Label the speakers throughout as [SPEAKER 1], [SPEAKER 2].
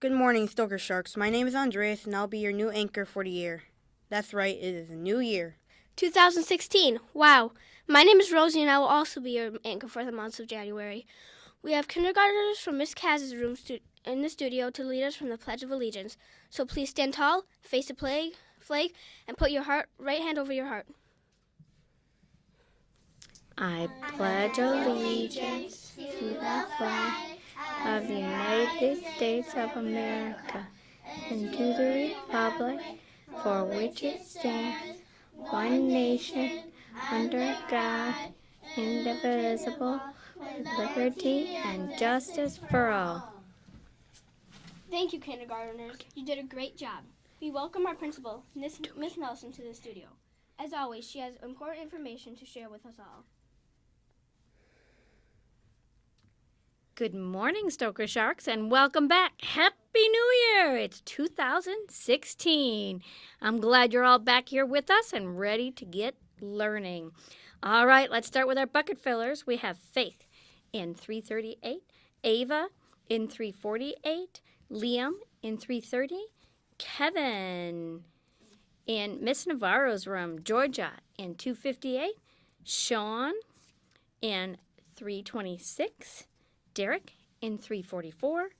[SPEAKER 1] Good morning, Stoker Sharks. My name is Andreas, and I'll be your new anchor for the year. That's right, it is a new year.
[SPEAKER 2] 2016. Wow. My name is Rosie, and I will also be your anchor for the month of January. We have kindergartners from Miss Kaz's room in the studio to lead us from the Pledge of Allegiance. So please stand tall, face the flag, and put your right hand over your heart.
[SPEAKER 3] I pledge allegiance to the flag of the United States of America and to the republic for which it stands, one nation, under God, indivisible, with liberty and justice for all.
[SPEAKER 2] Thank you, kindergartners. You did a great job. We welcome our principal, Miss Nelson, to the studio. As always, she has important information to share with us all.
[SPEAKER 3] Good morning, Stoker Sharks, and welcome back. Happy New Year! It's 2016. I'm glad you're all back here with us and ready to get learning. All right, let's start with our bucket fillers. We have Faith in 338, Ava in 348, Liam in 330, Kevin in Miss Navarro's room, Georgia in 258, Sean in 326, Derek in 344,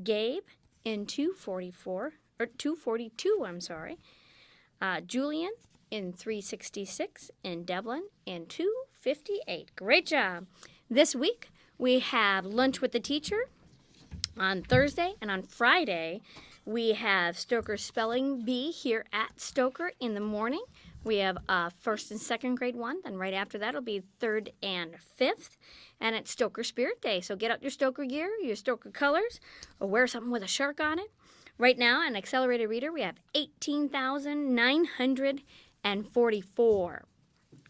[SPEAKER 3] Gabe in 242, Julian in 366, and Devlin in 258. Great job. This week we have lunch with the teacher on Thursday, and on Friday we have Stoker Spelling Bee here at Stoker in the morning. We have first and second grade one. Then right after that will be third and fifth. And it's Stoker Spirit Day. So get out your Stoker gear, your Stoker colors, or wear something with a shark on it. Right now, an accelerated reader, we have 18,944.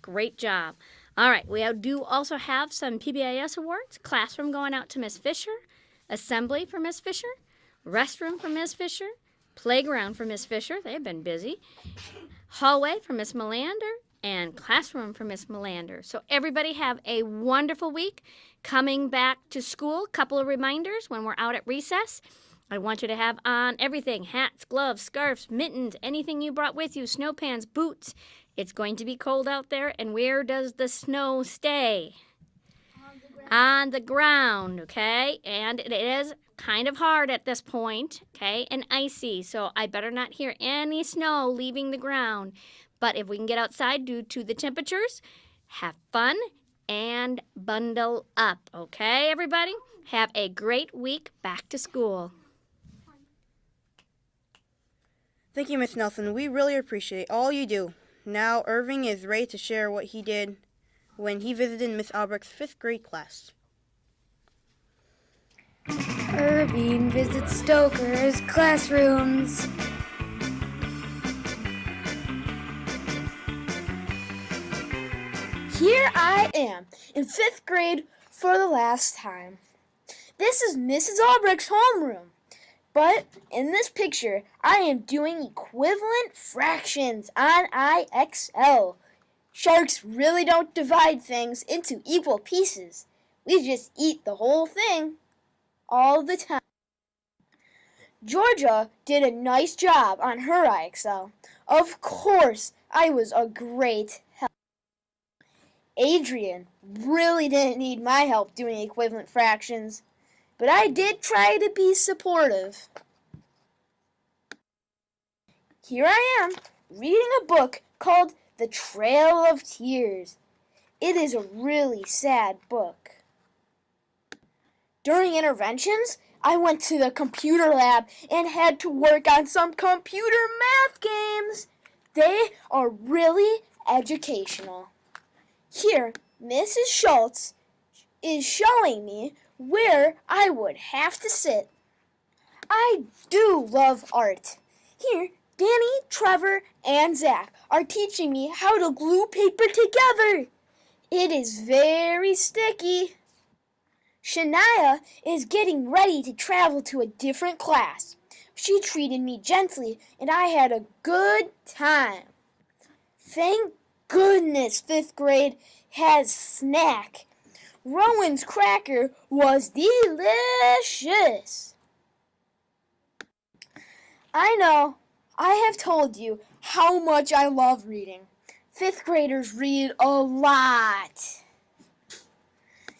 [SPEAKER 3] Great job. All right, we do also have some PBIS awards. Classroom going out to Miss Fisher. Assembly for Miss Fisher. Restroom for Miss Fisher. Playground for Miss Fisher. They've been busy. Hallway for Miss Melander, and classroom for Miss Melander. So everybody have a wonderful week. Coming back to school, couple of reminders when we're out at recess. I want you to have on everything, hats, gloves, scarves, mittens, anything you brought with you, snow pants, boots. It's going to be cold out there, and where does the snow stay? On the ground, okay? And it is kind of hard at this point, okay, and icy, so I better not hear any snow leaving the ground. But if we can get outside due to the temperatures, have fun and bundle up, okay, everybody? Have a great week back to school.
[SPEAKER 1] Thank you, Miss Nelson. We really appreciate all you do. Now, Irving is ready to share what he did when he visited Miss Albrecht's 5th grade class.
[SPEAKER 4] Irving visits Stoker's classrooms. Here I am, in 5th grade for the last time. This is Mrs. Albrecht's homeroom. But in this picture, I am doing equivalent fractions on IXL. Sharks really don't divide things into equal pieces. We just eat the whole thing all the time. Georgia did a nice job on her IXL. Of course, I was a great help. Adrian really didn't need my help doing equivalent fractions, but I did try to be supportive. Here I am, reading a book called The Trail of Tears. It is a really sad book. During interventions, I went to the computer lab and had to work on some computer math games. They are really educational. Here, Mrs. Schultz is showing me where I would have to sit. I do love art. Here, Danny, Trevor, and Zach are teaching me how to glue paper together. It is very sticky. Shania is getting ready to travel to a different class. She treated me gently, and I had a good time. Thank goodness 5th grade has snack. Rowan's cracker was delicious. I know. I have told you how much I love reading. Fifth graders read a lot.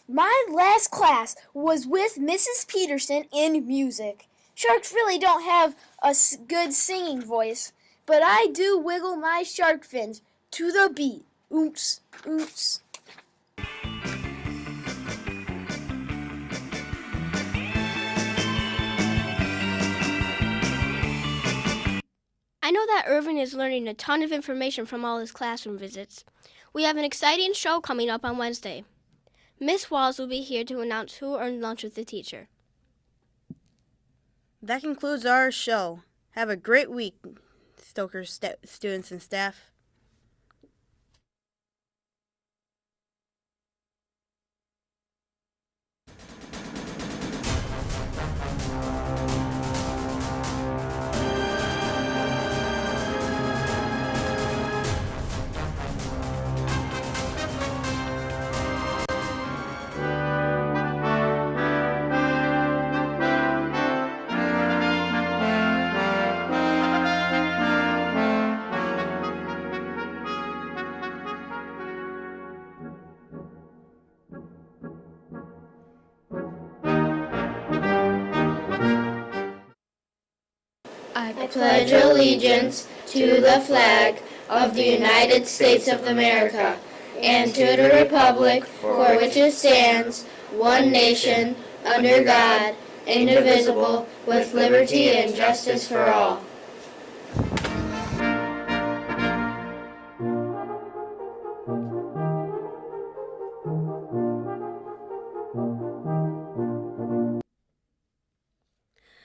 [SPEAKER 4] My last class was with Mrs. Peterson in music. Sharks really don't have a good singing voice, but I do wiggle my shark fins to the beat. Oops, oops.
[SPEAKER 2] I know that Irvin is learning a ton of information from all his classroom visits. We have an exciting show coming up on Wednesday. Miss Walls will be here to announce who earned lunch with the teacher.
[SPEAKER 1] That concludes our show. Have a great week, Stoker students and staff.
[SPEAKER 5] I pledge allegiance to the flag of the United States of America and to the republic for which it stands, one nation, under God, indivisible, with liberty and justice for all.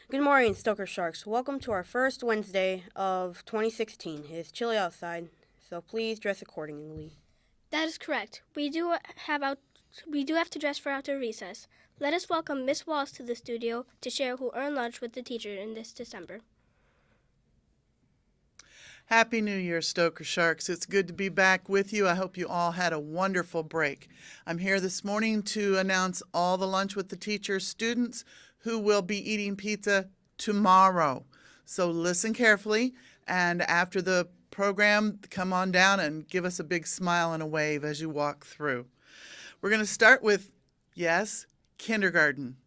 [SPEAKER 1] Good morning, Stoker Sharks. Welcome to our first Wednesday of 2016. It is chilly outside, so please dress accordingly.
[SPEAKER 2] That is correct. We do have to dress for outdoor recess. Let us welcome Miss Walls to the studio to share who earned lunch with the teacher in this December.
[SPEAKER 6] Happy New Year, Stoker Sharks. It's good to be back with you. I hope you all had a wonderful break. I'm here this morning to announce all the lunch with the teacher students who will be eating pizza tomorrow. So listen carefully, and after the program, come on down and give us a big smile and a wave as you walk through. We're going to start with, yes, kindergarten.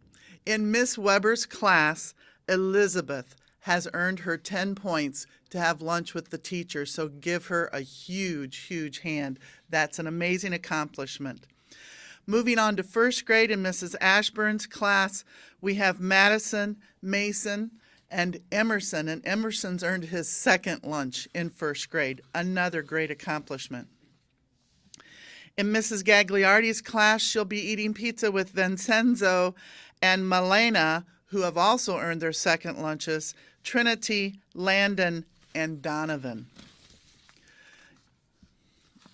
[SPEAKER 6] In Miss Weber's class, Elizabeth has earned her 10 points to have lunch with the teacher, so give her a huge, huge hand. That's an amazing accomplishment. Moving on to first grade in Mrs. Ashburn's class, we have Madison, Mason, and Emerson. And Emerson's earned his second lunch in first grade, another great accomplishment. In Mrs. Gagliardi's class, she'll be eating pizza with Vincenzo and Malena, who have also earned their second lunches, Trinity, Landon, and Donovan.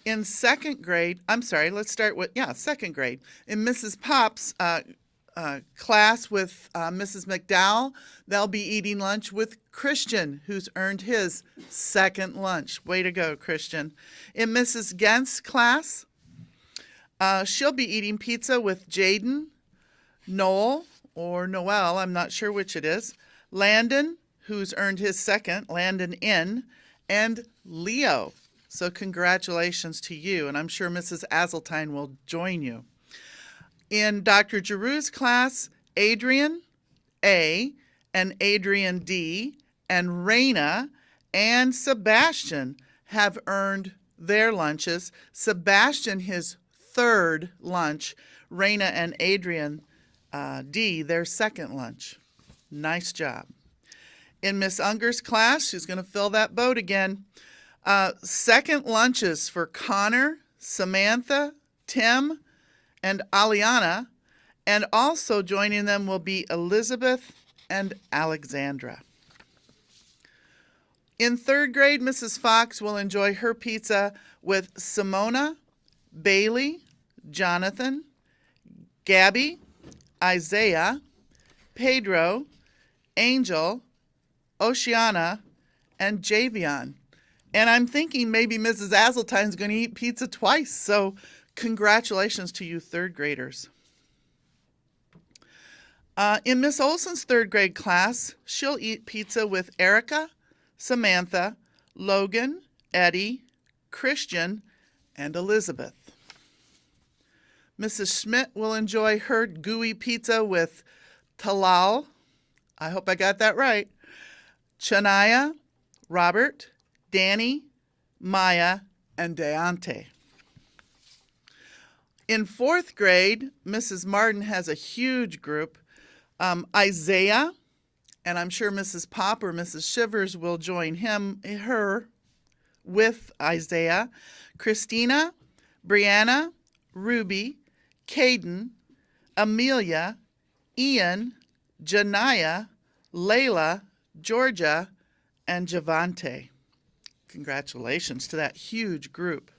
[SPEAKER 6] In second grade, second grade. In Mrs. Pop's class with Mrs. McDowell, they'll be eating lunch with Christian, who's earned his second lunch. Way to go, Christian. In Mrs. Gent's class, she'll be eating pizza with Jaden, Noel, or Noel, I'm not sure which it is, Landon, who's earned his second, Landon N, and Leo. So congratulations to you, and I'm sure Mrs. Azeltine will join you. In Dr. Giroux's class, Adrian A, and Adrian D, and Raina and Sebastian have earned their lunches. Sebastian, his third lunch, Raina and Adrian D, their second lunch. Nice job. In Miss Unger's class, she's going to fill that boat again. Second lunches for Connor, Samantha, Tim, and Aliana, and also joining them will be Elizabeth and Alexandra. In third grade, Mrs. Fox will enjoy her pizza with Simona, Bailey, Jonathan, Gabby, Isaiah, Pedro, Angel, Oceana, and Javion. And I'm thinking maybe Mrs. Azeltine's going to eat pizza twice, so congratulations to you third graders. In Miss Olson's third grade class, she'll eat pizza with Erica, Samantha, Logan, Eddie, Christian, and Elizabeth. Mrs. Schmidt will enjoy her gooey pizza with Talal, I hope I got that right, Chania, Robert, Danny, Maya, and Deante. In fourth grade, Mrs. Martin has a huge group. Isaiah, and I'm sure Mrs. Pop or Mrs. Shivers will join her with Isaiah, Christina, Brianna, Ruby, Caden, Amelia, Ian, Janaya, Layla, Georgia, and Javante. Congratulations to that huge group.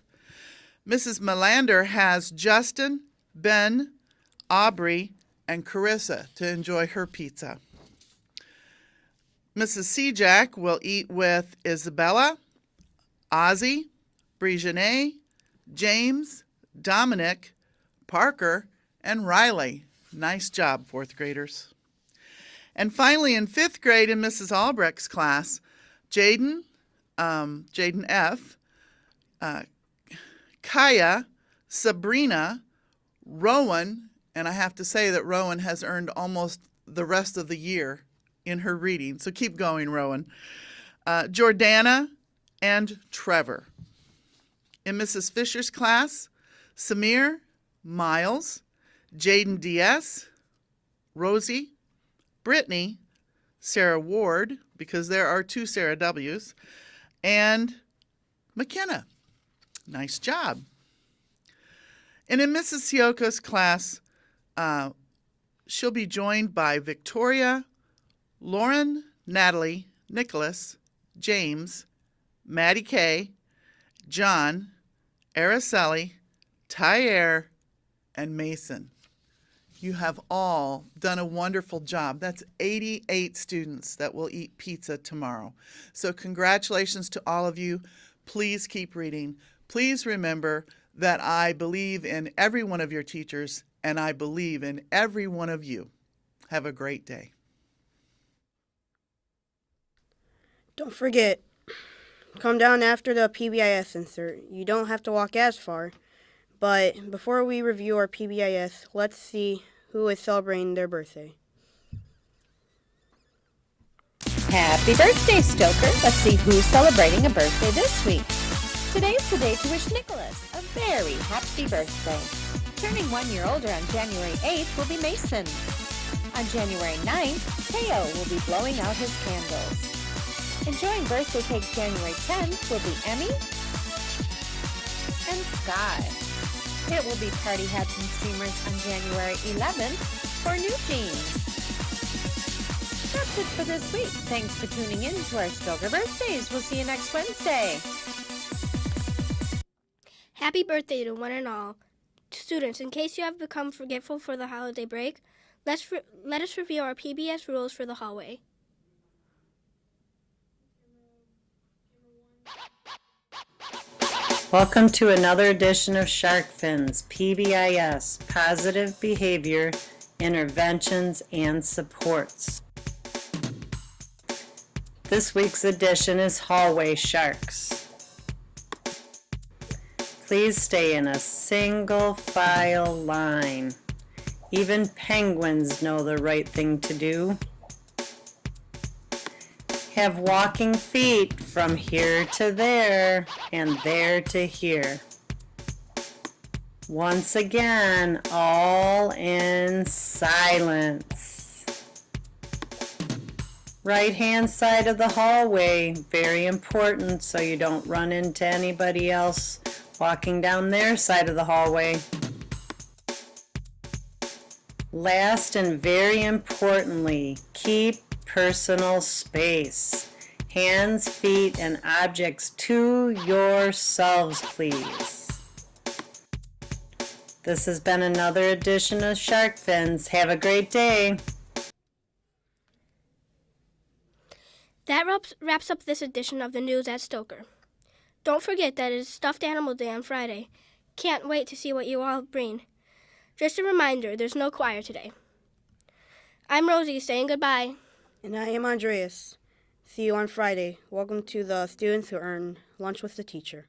[SPEAKER 6] Mrs. Melander has Justin, Ben, Aubrey, and Carissa to enjoy her pizza. Mrs. Sejak will eat with Isabella, Ozzy, Brigitte, James, Dominic, Parker, and Riley. Nice job, fourth graders. And finally, in fifth grade in Mrs. Albrecht's class, Jaden F., Kaya, Sabrina, Rowan, and I have to say that Rowan has earned almost the rest of the year in her reading, so keep going, Rowan, Jordana, and Trevor. In Mrs. Fisher's class, Samir, Miles, Jaden DS, Rosie, Brittany, Sarah Ward, because there are 2 Sarah W's, and McKenna. Nice job. And in Mrs. Sioka's class, she'll be joined by Victoria, Lauren, Natalie, Nicholas, James, Maddie Kay, John, Araceli, Tyer, and Mason. You have all done a wonderful job. That's 88 students that will eat pizza tomorrow. So congratulations to all of you. Please keep reading. Please remember that I believe in every one of your teachers, and I believe in every one of you. Have a great day.
[SPEAKER 1] Don't forget, come down after the PBIS insert. You don't have to walk as far. But before we review our PBIS, let's see who is celebrating their birthday.
[SPEAKER 7] Happy birthday, Stoker. Let's see who's celebrating a birthday this week. Today's the day to wish Nicholas a very happy birthday. Turning 1 year older on January 8th will be Mason. On January 9th, Teo will be blowing out his candles. Enjoying birthday cake January 10th will be Emmy and Sky. It will be party hats and streamers on January 11th for New Jeans. That's it for this week. Thanks for tuning in to our Stoker birthdays. We'll see you next Wednesday.
[SPEAKER 2] Happy birthday to one and all. Students, in case you have become forgetful for the holiday break, let us review our PBS rules for the hallway.
[SPEAKER 8] Welcome to another edition of Shark Fins, PBIS, Positive Behavior Interventions and Supports. This week's edition is Hallway Sharks. Please stay in a single file line. Even penguins know the right thing to do. Have walking feet from here to there and there to here. Once again, all in silence. Right-hand side of the hallway, very important so you don't run into anybody else walking down their side of the hallway. Last and very importantly, keep personal space. Hands, feet, and objects to yourselves, please. This has been another edition of Shark Fins. Have a great day.
[SPEAKER 2] That wraps up this edition of the news at Stoker. Don't forget that it is Stuffed Animal Day on Friday. Can't wait to see what you all bring. Just a reminder, there's no choir today. I'm Rosie saying goodbye.
[SPEAKER 1] And I am Andreas. See you on Friday. Welcome to the students who earn lunch with the teacher.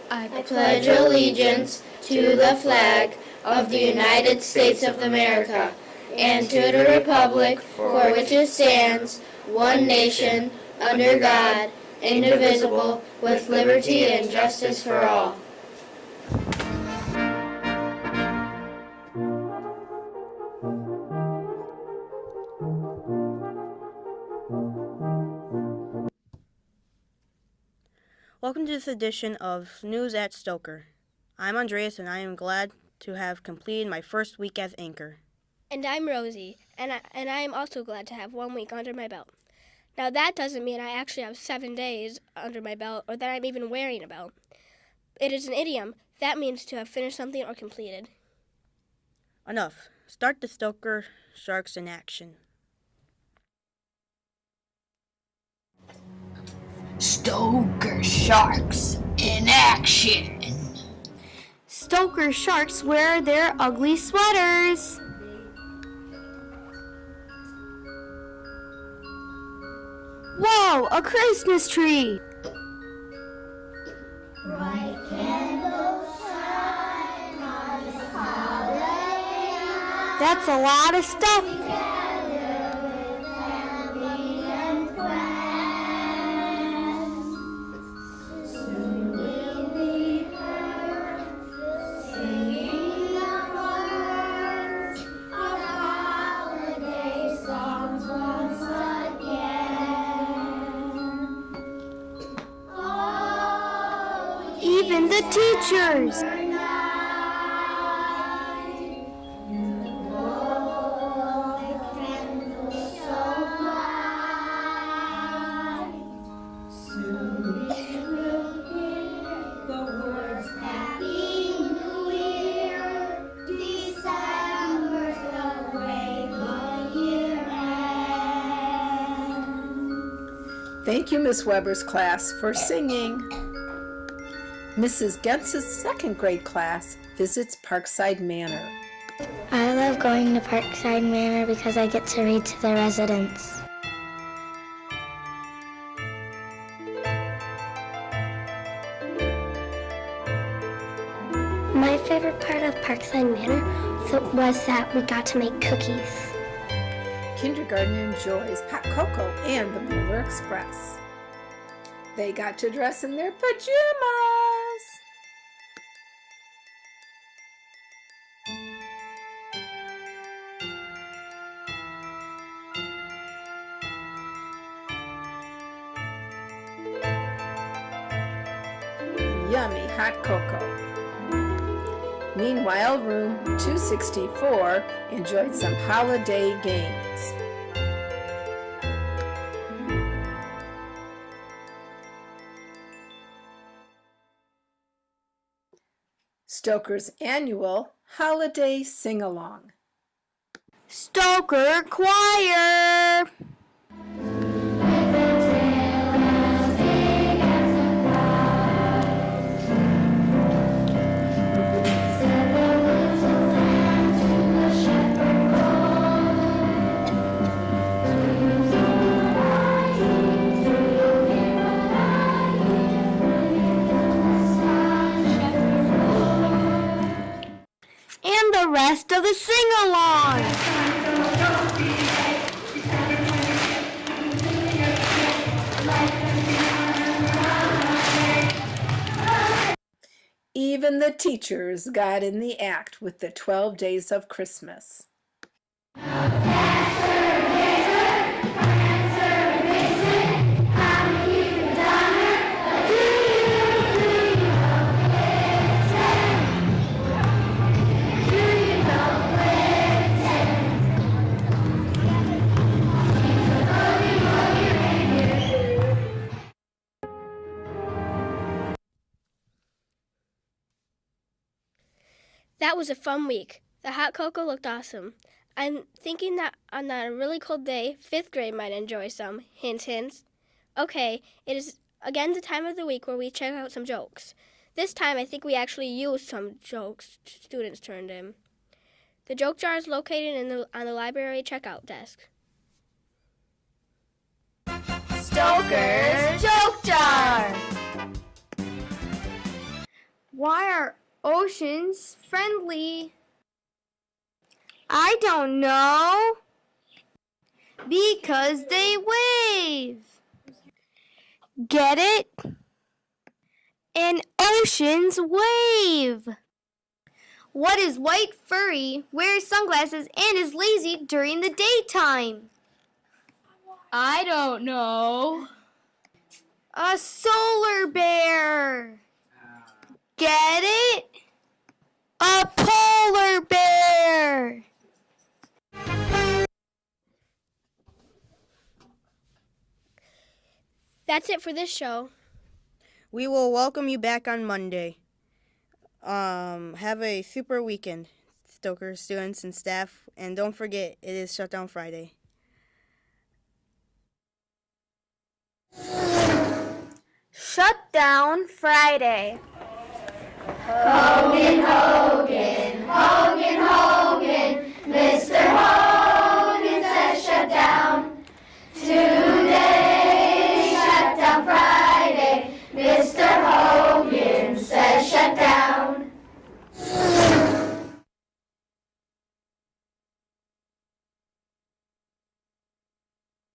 [SPEAKER 5] I pledge allegiance to the flag of the United States of America and to the republic for which it stands, one nation, under God, indivisible, with liberty and justice for all.
[SPEAKER 1] Welcome to this edition of News at Stoker. I'm Andreas, and I am glad to have completed my first week as anchor.
[SPEAKER 2] And I'm Rosie, and I am also glad to have 1 week under my belt. Now that doesn't mean I actually have 7 days under my belt or that I'm even wearing a belt. It is an idiom. That means to have finished something or completed.
[SPEAKER 1] Enough. Start the Stoker Sharks in action.
[SPEAKER 9] Stoker Sharks in action.
[SPEAKER 4] Stoker Sharks wear their ugly sweaters. Whoa, a Christmas tree! That's a lot of stuff. Even the teachers.
[SPEAKER 10] Thank you, Miss Weber's class, for singing. Mrs. Gentz's second grade class visits Parkside Manor.
[SPEAKER 11] I love going to Parkside Manor because I get to read to the residents. My favorite part of Parkside Manor was that we got to make cookies.
[SPEAKER 10] kindergarten enjoys hot cocoa and the Polar Express. They got to dress in their pajamas. Yummy hot cocoa. Meanwhile, room 264 enjoyed some holiday games. Stoker's annual holiday sing-along.
[SPEAKER 2] Stoker Choir! And the rest of the sing-along.
[SPEAKER 10] Even the teachers got in the act with the 12 Days of Christmas.
[SPEAKER 2] That was a fun week. The hot cocoa looked awesome. I'm thinking that on that really cold day, 5th grade might enjoy some. Hint, hint. Okay, it is again the time of the week where we check out some jokes. This time I think we actually used some jokes students turned in. The joke jar is located on the library checkout desk.
[SPEAKER 5] Stoker's Joke Jar! Why are oceans friendly?
[SPEAKER 2] I don't know.
[SPEAKER 5] Because they wave.
[SPEAKER 2] Get it? And oceans wave.
[SPEAKER 5] What is white furry, wears sunglasses, and is lazy during the daytime?
[SPEAKER 9] I don't know.
[SPEAKER 5] A solar bear. Get it?
[SPEAKER 2] A polar bear. That's it for this show.
[SPEAKER 1] We will welcome you back on Monday. Have a super weekend, Stoker students and staff. And don't forget, it is Shutdown Friday.
[SPEAKER 5] Shutdown Friday.
[SPEAKER 9] Hogan, Hogan.